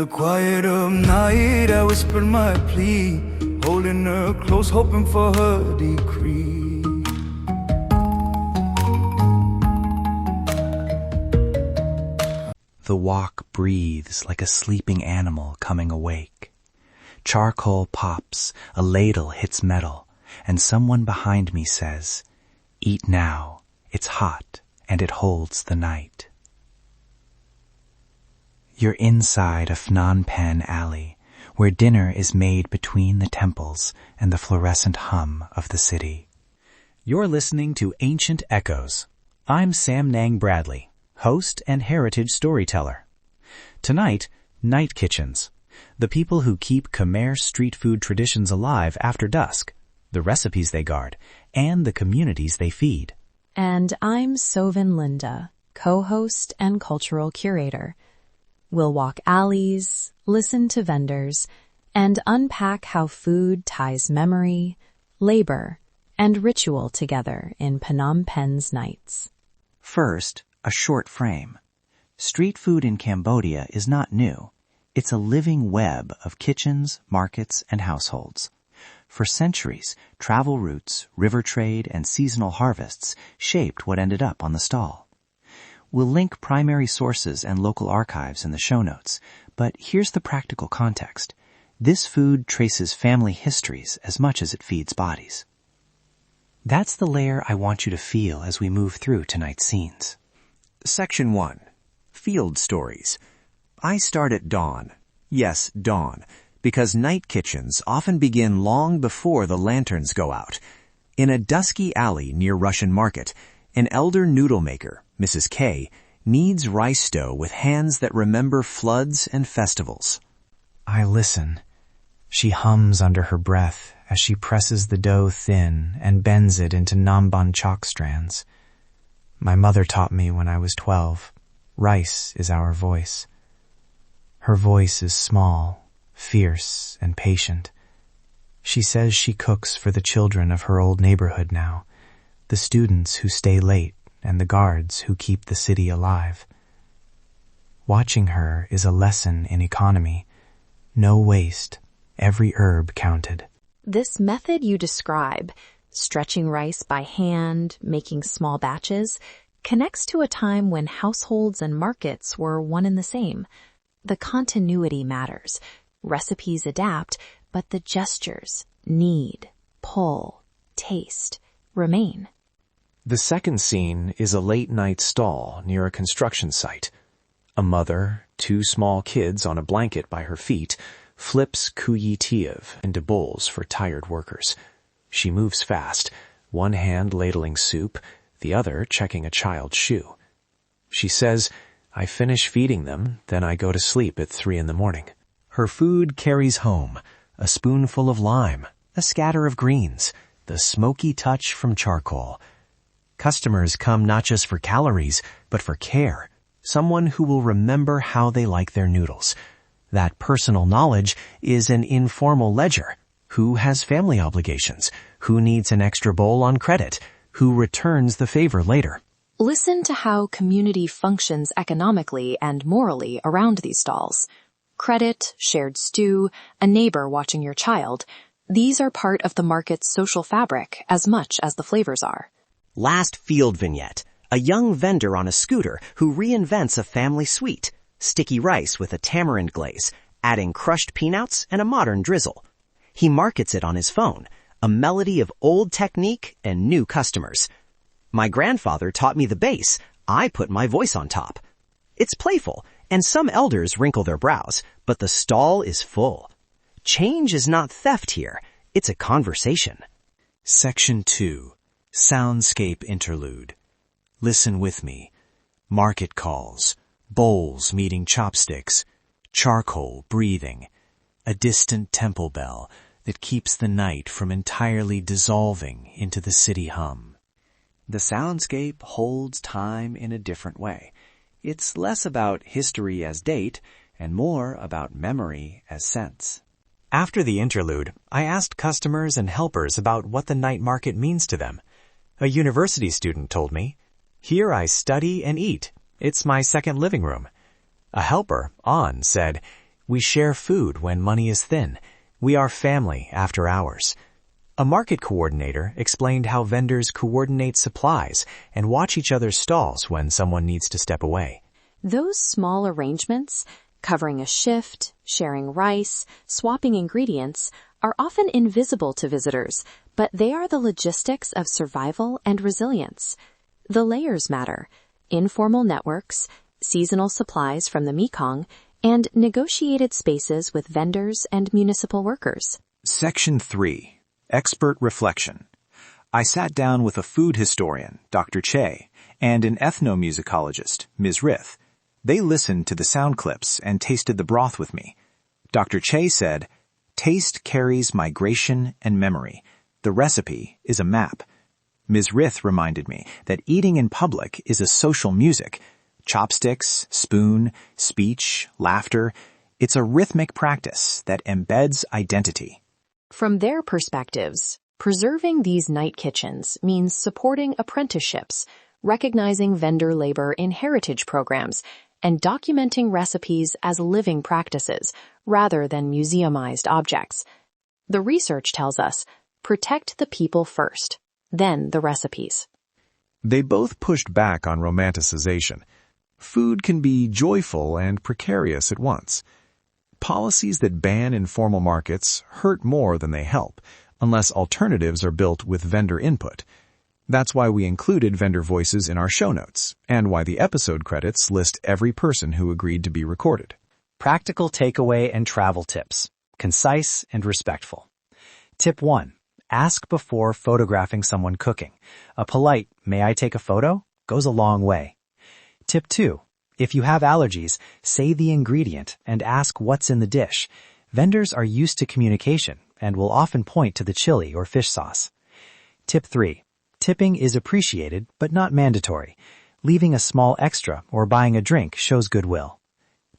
quiet of night, I whispered my plea, holding her close, hoping for her decree. The wok breathes like a sleeping animal coming awake. Charcoal pops, a ladle hits metal, and someone behind me says, "Eat now, it's hot, and it holds the night." You're inside a Phnom Penh alley, where dinner is made between the temples and the fluorescent hum of the city. You're listening to Ancient Echoes. I'm Samnang Bradley, host and heritage storyteller. Tonight, night kitchens, the people who keep Khmer street food traditions alive after dusk, the recipes they guard, and the communities they feed. And I'm Sovin Linda, co-host and cultural curator. We'll walk alleys, listen to vendors, and unpack how food ties memory, labor, and ritual together in Phnom Penh's nights. First, a short frame. Street food in Cambodia is not new. It's a living web of kitchens, markets, and households. For centuries, travel routes, river trade, and seasonal harvests shaped what ended up on the stall. We'll link primary sources and local archives in the show notes, but here's the practical context. This food traces family histories as much as it feeds bodies. That's the layer I want you to feel as we move through tonight's scenes. Section 1. Field Stories. I start at dawn. Yes, dawn, because night kitchens often begin long before the lanterns go out. In a dusky alley near Russian Market, an elder noodle maker, Mrs. K, kneads rice dough with hands that remember floods and festivals. I listen. She hums under her breath as she presses the dough thin and bends it into namban chok strands. My mother taught me when I was 12. Rice is our voice. Her voice is small, fierce, and patient. She says she cooks for the children of her old neighborhood now, the students who stay late and the guards who keep the city alive. Watching her is a lesson in economy. No waste, every herb counted. This method you describe, stretching rice by hand, making small batches, connects to a time when households and markets were one and the same. The continuity matters. Recipes adapt, but the gestures, knead, pull, taste, remain. The second scene is a late-night stall near a construction site. A mother, 2 small kids on a blanket by her feet, flips teav into bowls for tired workers. She moves fast, one hand ladling soup, the other checking a child's shoe. She says, "I finish feeding them, then I go to sleep at 3 a.m. Her food carries home, a spoonful of lime, a scatter of greens, the smoky touch from charcoal. Customers come not just for calories, but for care, someone who will remember how they like their noodles. That personal knowledge is an informal ledger. Who has family obligations? Who needs an extra bowl on credit? Who returns the favor later?" Listen to how community functions economically and morally around these stalls. Credit, shared stew, a neighbor watching your child. These are part of the market's social fabric as much as the flavors are. Last field vignette. A young vendor on a scooter who reinvents a family sweet. Sticky rice with a tamarind glaze, adding crushed peanuts and a modern drizzle. He markets it on his phone, a melody of old technique and new customers. My grandfather taught me the bass. I put my voice on top. It's playful, and some elders wrinkle their brows, but the stall is full. Change is not theft here. It's a conversation. Section 2. Soundscape Interlude. Listen with me. Market calls, bowls meeting chopsticks, charcoal breathing, a distant temple bell that keeps the night from entirely dissolving into the city hum. The soundscape holds time in a different way. It's less about history as date and more about memory as sense. After the interlude, I asked customers and helpers about what the night market means to them. A university student told me, "Here I study and eat. It's my second living room." A helper, An, said, We share food when money is thin. We are family after hours. A market coordinator explained how vendors coordinate supplies and watch each other's stalls when someone needs to step away. Those small arrangements, covering a shift, sharing rice, swapping ingredients, are often invisible to visitors, but they are the logistics of survival and resilience. The layers matter: informal networks, seasonal supplies from the Mekong, and negotiated spaces with vendors and municipal workers. Section 3. Expert Reflection. I sat down with a food historian, Dr. Che, and an ethnomusicologist, Ms. Rith. They listened to the sound clips and tasted the broth with me. Dr. Che said, "Taste carries migration and memory. The recipe is a map." Ms. Rith reminded me that eating in public is a social music. Chopsticks, spoon, speech, laughter. It's a rhythmic practice that embeds identity. From their perspectives, preserving these night kitchens means supporting apprenticeships, recognizing vendor labor in heritage programs, and documenting recipes as living practices rather than museumized objects. The research tells us, protect the people first, then the recipes. They both pushed back on romanticization. Food can be joyful and precarious at once. Policies that ban informal markets hurt more than they help, unless alternatives are built with vendor input. That's why we included vendor voices in our show notes, and why the episode credits list every person who agreed to be recorded. Practical takeaway and travel tips. Concise and respectful. Tip 1. Ask before photographing someone cooking. A polite, "May I take a photo?" goes a long way. Tip 2. If you have allergies, say the ingredient and ask what's in the dish. Vendors are used to communication and will often point to the chili or fish sauce. Tip 3. Tipping is appreciated but not mandatory. Leaving a small extra or buying a drink shows goodwill.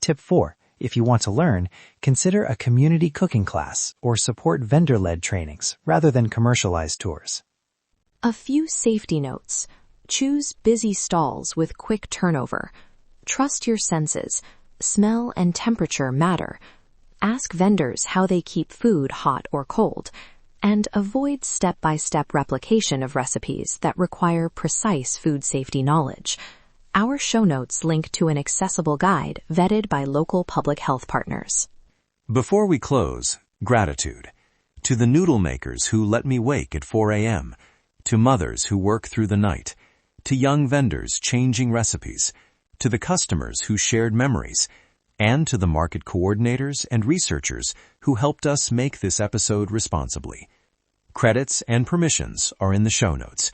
Tip 4. If you want to learn, consider a community cooking class or support vendor-led trainings rather than commercialized tours. A few safety notes. Choose busy stalls with quick turnover. Trust your senses. Smell and temperature matter. Ask vendors how they keep food hot or cold. And avoid step-by-step replication of recipes that require precise food safety knowledge. Our show notes link to an accessible guide vetted by local public health partners. Before we close, gratitude. To the noodle makers who let me wake at 4 a.m., to mothers who work through the night, to young vendors changing recipes, to the customers who shared memories, and to the market coordinators and researchers who helped us make this episode responsibly. Credits and permissions are in the show notes.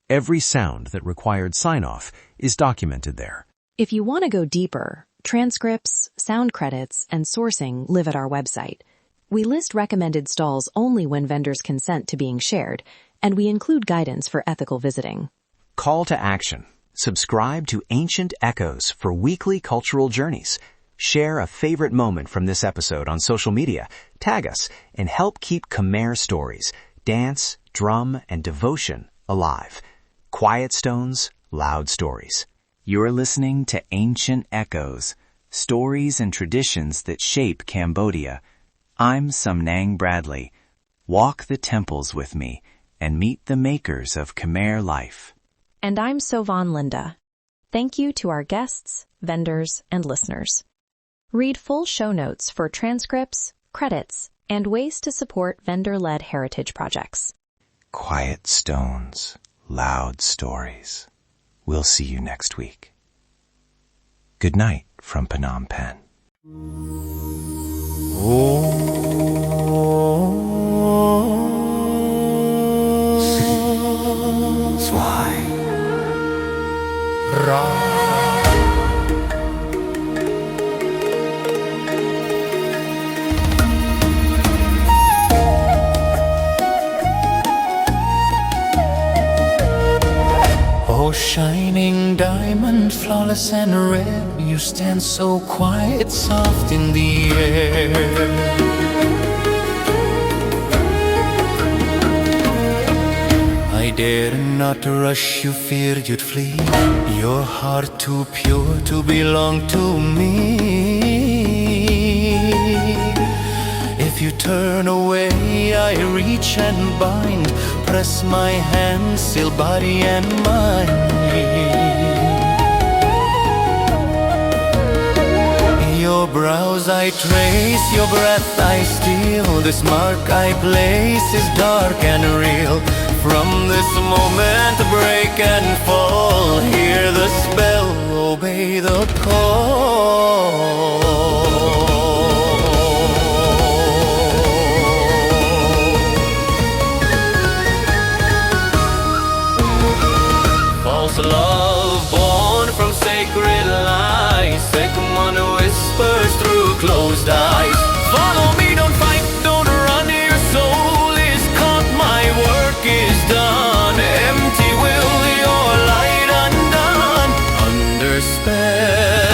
Every sound that required sign-off is documented there. If you want to go deeper, transcripts, sound credits, and sourcing live at our website. We list recommended stalls only when vendors consent to being shared, and we include guidance for ethical visiting. Call to action. Subscribe to Ancient Echoes for weekly cultural journeys. Share a favorite moment from this episode on social media, tag us, and help keep Khmer stories, dance, drum, and devotion alive. Quiet stones, loud stories. You're listening to Ancient Echoes, stories and traditions that shape Cambodia. I'm Samnang Bradley. Walk the temples with me and meet the makers of Khmer life. And I'm Sovan Linda. Thank you to our guests, vendors, and listeners. Read full show notes for transcripts, credits, and ways to support vendor-led heritage projects. Quiet stones, loud stories. We'll see you next week. Good night from Phnom Penh. Oh, shining diamond, flawless and red, you stand so quiet, soft in the air. I dared not to rush you, feared you'd flee. Your heart too pure to belong to me. turn away, I reach and bind, press my hand, still body and mind. Your brows I trace, your breath I steal, this mark I place is dark and real. From this moment break and fall, hear the spell, obey the call. False love born from sacred lies, second one whispers through closed eyes. Follow me, don't fight, don't run, your soul is caught, my work is done. Empty will, your light undone, under spell,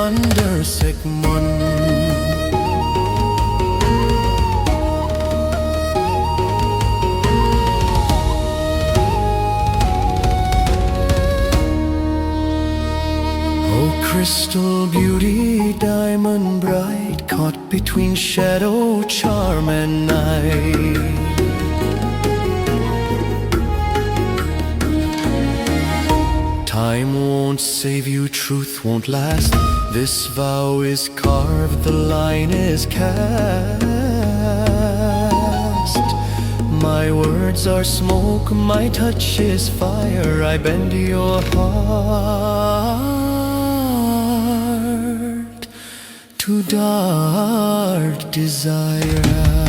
under Sigmund. Crystal beauty, diamond bright, caught between shadow, charm and night. Time won't save you, truth won't last. This vow is carved, the line is cast. My words are smoke, my touch is fire, I bend your heart to dark desire.